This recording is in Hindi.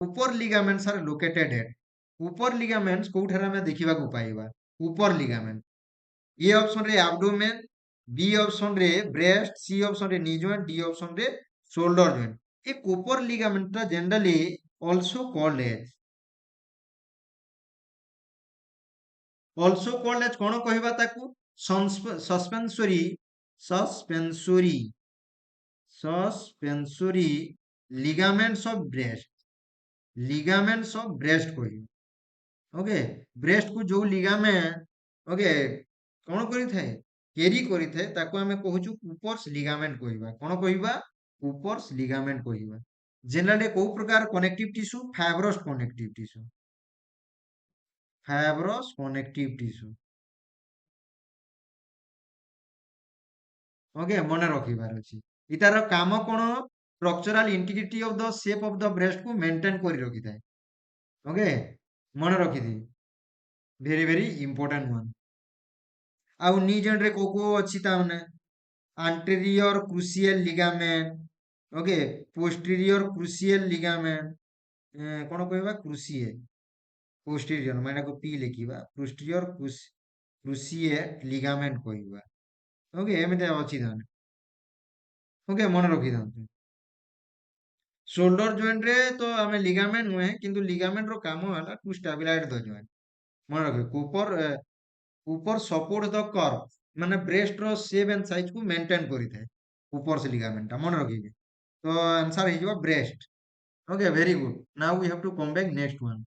ऊपर लिगामेंट्स आर लोकेटेड एट ऊपर लिगामेंट्स कोठारे हमें देखा पाइबा ऊपर लिगामेंट ए ऑप्शन रे एब्डोमेन बी ऑप्शन रे ब्रेस्ट सी ऑप्शन रे नी जॉइंट डी ऑप्शन रे शोल्डर जॉइंट ए ऊपर ligament generally also called as कौन कहबा ताकू suspensory suspensory suspensory ligaments of breast ligaments of breast कहबा ओके ब्रेस्ट को जो लिगामेंट ओके कौन करी थाए कैरी करी थाए ताको हमें कहूछु कूपर्स लिगामेंट कहबा कौन कहबा कूपर्स लिगामेंट कहबा जनरली को प्रकार connective tissue fibrous connective tissue okay मन रखिबार अछि इतार काम कोन structural integrity of the shape of the breast को मेंटेन करी रखि थाए ओके मन रखि दी वेरी वेरी इंपोर्टेंट वन आउ नी जॉइंट रे को अछि ता माने anterior cruciate ligament okay posterior cruciate ligament कोन कहबा cruciate posterior माने को पी लिखिबा posterior cruciate ligament कहबा ओके एमिते अछि ताने ओके मन रखि दांतु शोल्डर जॉइंट रे तो हमें लिगामेंट नुहे किंतु लिगामेंट रो काम होला टू स्टेबलाइज द जॉइंट मन रखि ऊपर सपोर्ट द कर्व माने ब्रेस्ट रो शेप एंड साइज को मेंटेन करि थाए ऊपर से लिगामेंट मन रखिबे तो आंसर हे जिवो breast okay very good now we have to come back next one